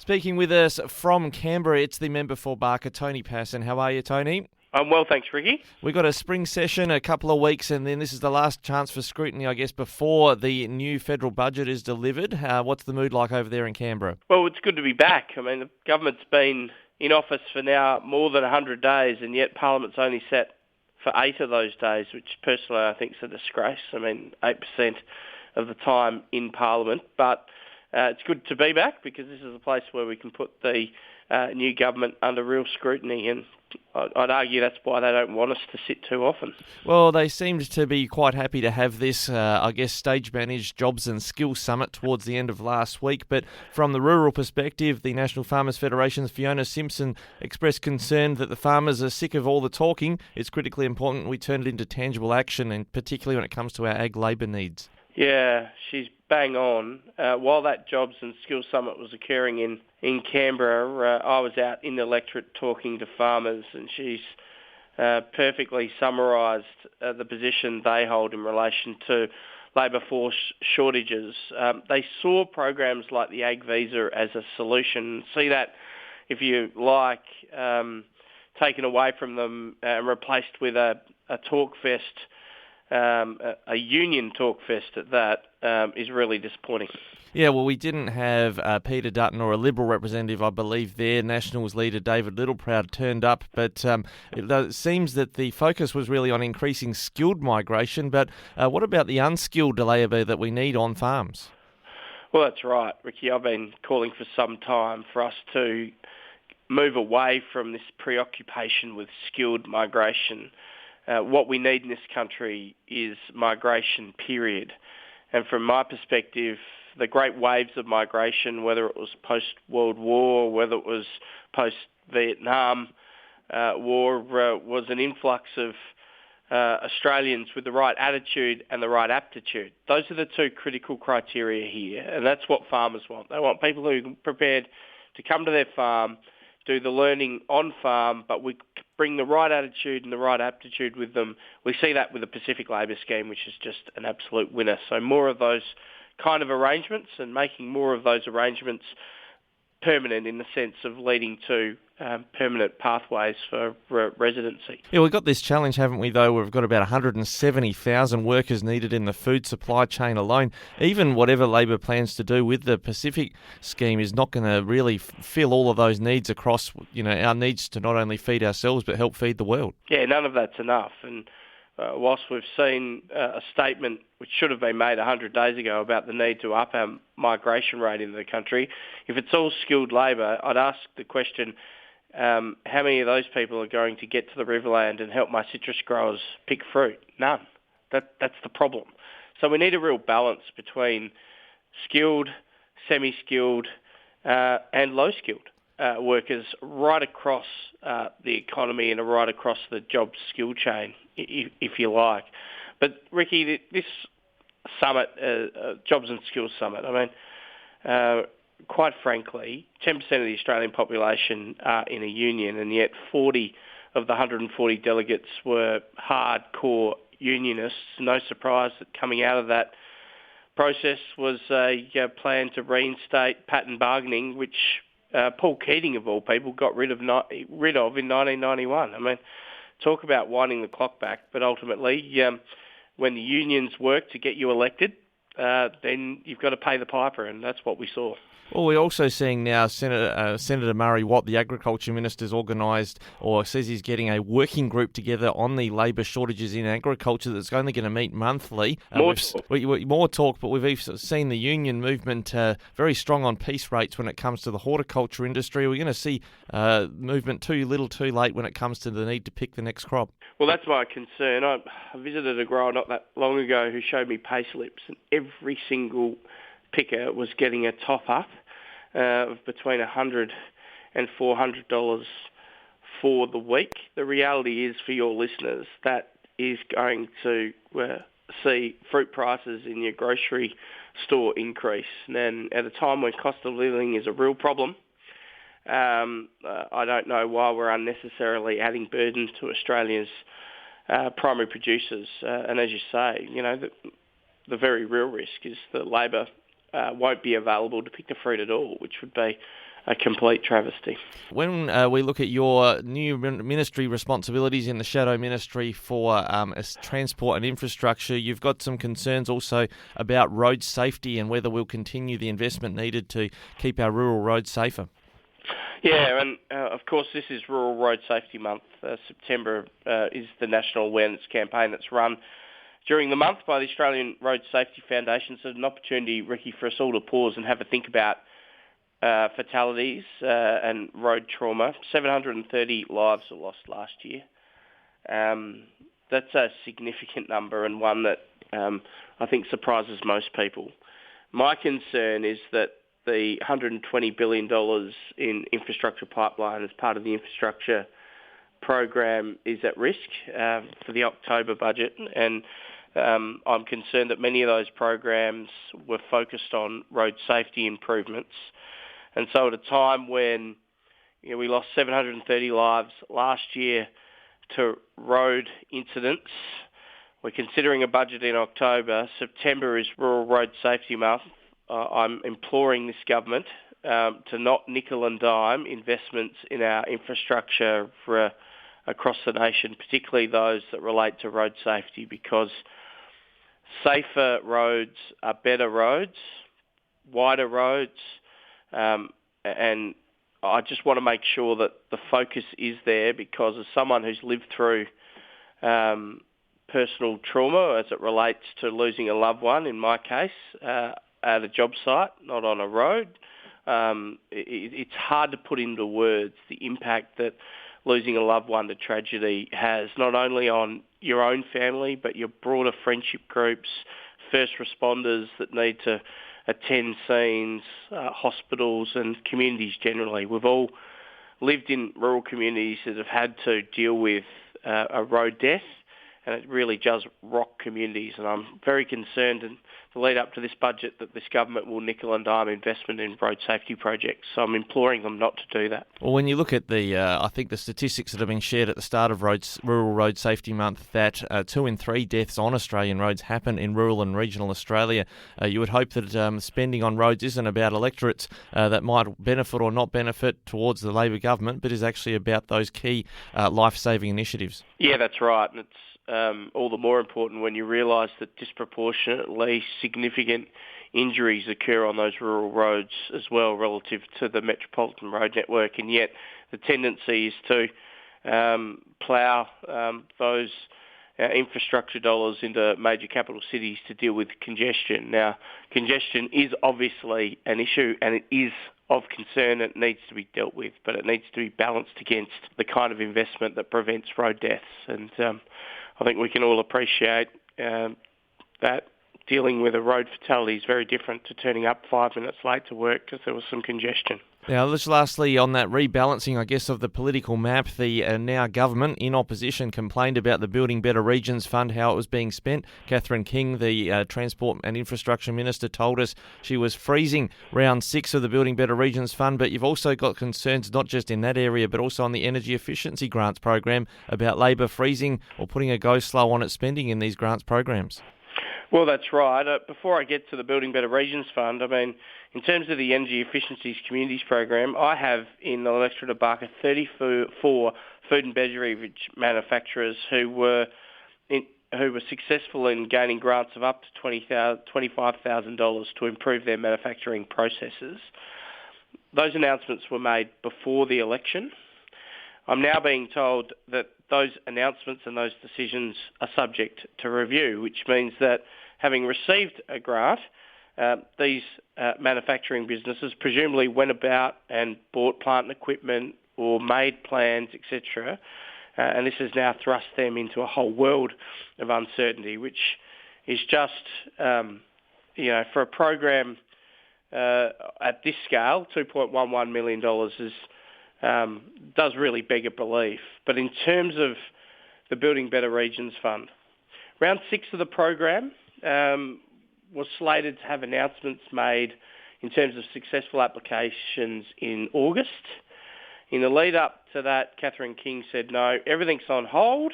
Speaking with us from Canberra, it's the member for Barker, Tony Passon. How are you, Tony? I'm well, thanks, Ricky. We've got a spring session, a couple of weeks, and then this is the last chance for scrutiny, I guess, before the new federal budget is delivered. What's the mood like over there in Canberra? Well, it's good to be back. I mean, the government's been in office for now more than 100 days, and yet Parliament's only set for 8 of those days, which personally I think is a disgrace. I mean, 8% of the time in Parliament. But it's good to be back because this is a place where we can put the new government under real scrutiny, and I'd argue that's why they don't want us to sit too often. Well, they seemed to be quite happy to have this, stage-managed Jobs and Skills Summit towards the end of last week. But from the rural perspective, the National Farmers Federation's Fiona Simpson expressed concern that the farmers are sick of all the talking. It's critically important we turn it into tangible action, and particularly when it comes to our ag labour needs. Yeah, she's bang on. While that Jobs and Skills Summit was occurring in Canberra, I was out in the electorate talking to farmers, and she's perfectly summarised the position they hold in relation to labour force shortages. They saw programs like the Ag Visa as a solution. See that, if you like, taken away from them and replaced with a talk fest. A union talk fest at that is really disappointing. Yeah, well, we didn't have Peter Dutton or a Liberal representative, I believe, there. Nationals leader Dutton-Littleproud turned up, but it seems that the focus was really on increasing skilled migration. But what about the unskilled labour that we need on farms? Well, that's right, Ricky. I've been calling for some time for us to move away from this preoccupation with skilled migration. What we need in this country is migration, period. And from my perspective, the great waves of migration, whether it was post-World War, whether it was post-Vietnam War, was an influx of Australians with the right attitude and the right aptitude. Those are the two critical criteria here, and that's what farmers want. They want people who are prepared to come to their farm, do the learning on farm, but we bring the right attitude and the right aptitude with them. We see that with the Pacific Labour Scheme, which is just an absolute winner. So more of those kind of arrangements, and making more of those arrangements permanent in the sense of leading to permanent pathways for residency. Yeah, we've got this challenge, haven't we, though? We've got about 170,000 workers needed in the food supply chain alone. Even whatever Labor plans to do with the Pacific scheme is not going to really fill all of those needs across, our needs to not only feed ourselves but help feed the world. Yeah, none of that's enough. And whilst we've seen a statement which should have been made 100 days ago about the need to up our migration rate into the country, if it's all skilled labour, I'd ask the question, how many of those people are going to get to the Riverland and help my citrus growers pick fruit? None. That's the problem. So we need a real balance between skilled, semi-skilled and low-skilled workers right across the economy and right across the job skill chain, if you like. But Ricky, this summit, Jobs and Skills Summit, I mean, quite frankly, 10% of the Australian population are in a union, and yet 40 of the 140 delegates were hardcore unionists. No surprise that coming out of that process was a plan to reinstate pattern bargaining, which Paul Keating, of all people, got rid of in 1991. I mean, talk about winding the clock back, but ultimately, when the unions work to get you elected, then you've got to pay the piper, and that's what we saw. Well, we're also seeing now Senator Murray Watt, the Agriculture Minister, has organised or says he's getting a working group together on the labour shortages in agriculture that's only going to meet monthly. More talk, but we've seen the union movement very strong on piece rates when it comes to the horticulture industry. We're going to see movement too little too late when it comes to the need to pick the next crop. Well, that's my concern. I visited a grower not that long ago who showed me pay slips, and every single picker was getting a top-up of between $100 and $400 for the week. The reality is, for your listeners, that is going to see fruit prices in your grocery store increase. And at a time when cost of living is a real problem, I don't know why we're unnecessarily adding burdens to Australia's primary producers. And as you say, the very real risk is that Labor won't be available to pick the fruit at all, which would be a complete travesty. When we look at your new ministry responsibilities in the Shadow Ministry for Transport and Infrastructure, you've got some concerns also about road safety and whether we'll continue the investment needed to keep our rural roads safer. Yeah, and of course this is Rural Road Safety Month. September is the national awareness campaign that's run during the month by the Australian Road Safety Foundation. So it's an opportunity, Ricky, for us all to pause and have a think about fatalities and road trauma. 730 lives were lost last year. That's a significant number and one that I think surprises most people. My concern is that the $120 billion in infrastructure pipeline as part of the infrastructure program is at risk for the October budget, and I'm concerned that many of those programs were focused on road safety improvements. And so at a time when we lost 730 lives last year to road incidents, we're considering a budget in October. September is Rural Road Safety Month. I'm imploring this government to not nickel and dime investments in our infrastructure across the nation, particularly those that relate to road safety, because safer roads are better roads, wider roads, and I just want to make sure that the focus is there, because as someone who's lived through personal trauma as it relates to losing a loved one, in my case, at a job site, not on a road, it's hard to put into words the impact that losing a loved one to tragedy has, not only on your own family, but your broader friendship groups, first responders that need to attend scenes, hospitals and communities generally. We've all lived in rural communities that have had to deal with a road death, and it really does rock communities. And I'm very concerned in the lead up to this budget that this government will nickel and dime investment in road safety projects. So I'm imploring them not to do that. Well, when you look at I think the statistics that have been shared at the start of Rural Road Safety Month, that 2 in 3 deaths on Australian roads happen in rural and regional Australia, you would hope that spending on roads isn't about electorates that might benefit or not benefit towards the Labor government, but is actually about those key life-saving initiatives. Yeah, that's right. And it's all the more important when you realise that disproportionately significant injuries occur on those rural roads as well relative to the metropolitan road network, and yet the tendency is to plough those infrastructure dollars into major capital cities to deal with congestion. Now, congestion is obviously an issue and it is of concern. It needs to be dealt with, but it needs to be balanced against the kind of investment that prevents road deaths. And I think we can all appreciate that dealing with a road fatality is very different to turning up 5 minutes late to work because there was some congestion. Now, just lastly, on that rebalancing, I guess, of the political map, the now government in opposition complained about the Building Better Regions Fund, how it was being spent. Catherine King, the Transport and Infrastructure Minister, told us she was freezing round 6 of the Building Better Regions Fund, but you've also got concerns not just in that area, but also on the Energy Efficiency Grants Program about Labor freezing or putting a go slow on its spending in these grants programs. Well, that's right. Before I get to the Building Better Regions Fund, I mean, in terms of the Energy Efficiencies Communities Program, I have in the electorate of Barker 34 food and beverage manufacturers who were successful in gaining grants of up to $25,000 to improve their manufacturing processes. Those announcements were made before the election. I'm now being told that those announcements and those decisions are subject to review, which means that having received a grant, these manufacturing businesses presumably went about and bought plant and equipment or made plans, etc. And this has now thrust them into a whole world of uncertainty, which is just, for a program at this scale, $2.11 million is does really beg a belief. But in terms of the Building Better Regions Fund, round 6 of the program was slated to have announcements made in terms of successful applications in August. In the lead up to that, Catherine King said, no, everything's on hold,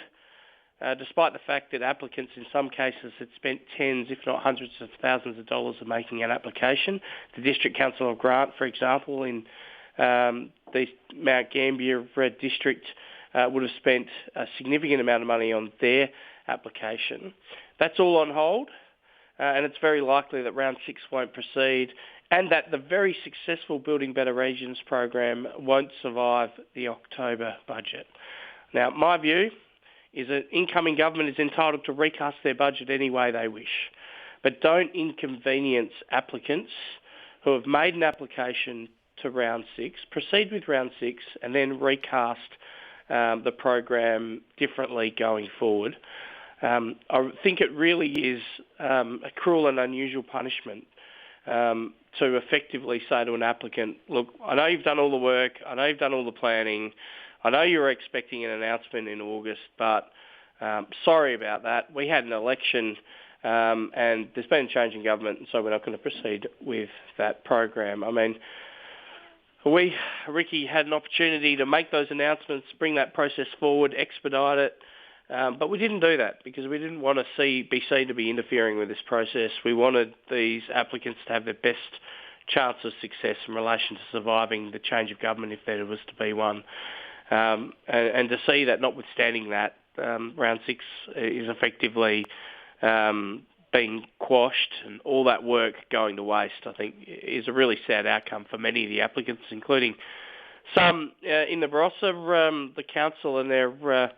despite the fact that applicants in some cases had spent tens, if not hundreds of thousands of dollars of making an application. The District Council of Grant, for example, in The Mount Gambier district would have spent a significant amount of money on their application. That's all on hold, and it's very likely that round 6 won't proceed, and that the very successful Building Better Regions program won't survive the October budget. Now, my view is that incoming government is entitled to recast their budget any way they wish, but don't inconvenience applicants who have made an application to round 6, proceed with round 6, and then recast the program differently going forward. I think it really is a cruel and unusual punishment to effectively say to an applicant, look, I know you've done all the work, I know you've done all the planning, I know you were expecting an announcement in August, but sorry about that. We had an election and there's been a change in government, and so we're not going to proceed with that program. I mean, Ricky, had an opportunity to make those announcements, bring that process forward, expedite it, but we didn't do that because we didn't want to be seen to be interfering with this process. We wanted these applicants to have their best chance of success in relation to surviving the change of government if there was to be one. And to see that, notwithstanding that, round 6 is effectively being quashed and all that work going to waste, I think is a really sad outcome for many of the applicants, including some in the Barossa, the council and their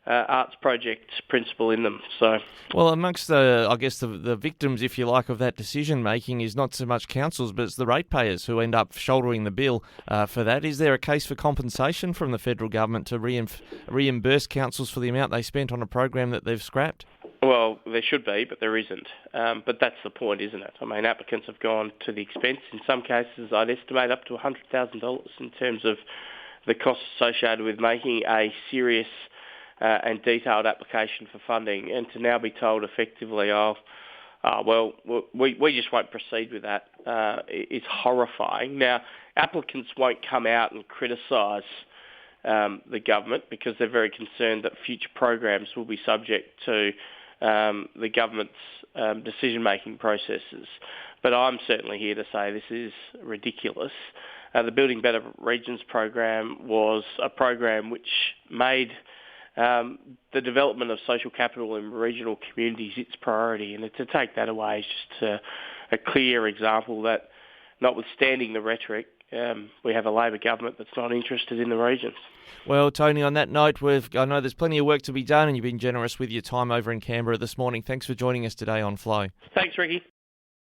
arts project principal in them. So, well, amongst the victims, if you like, of that decision making is not so much councils, but it's the ratepayers who end up shouldering the bill for that. Is there a case for compensation from the federal government to reimburse councils for the amount they spent on a program that they've scrapped? Well, there should be, but there isn't. But that's the point, isn't it? I mean, applicants have gone to the expense. In some cases, I'd estimate up to $100,000 in terms of the costs associated with making a serious and detailed application for funding, and to now be told effectively, we just won't proceed with that. It's horrifying. Now, applicants won't come out and criticise the government because they're very concerned that future programs will be subject to the government's decision-making processes. But I'm certainly here to say this is ridiculous. The Building Better Regions program was a program which made the development of social capital in regional communities its priority, and to take that away is just a clear example that, notwithstanding the rhetoric, we have a Labor government that's not interested in the regions. Well, Tony, on that note, I know there's plenty of work to be done, and you've been generous with your time over in Canberra this morning. Thanks for joining us today on Flow. Thanks, Ricky.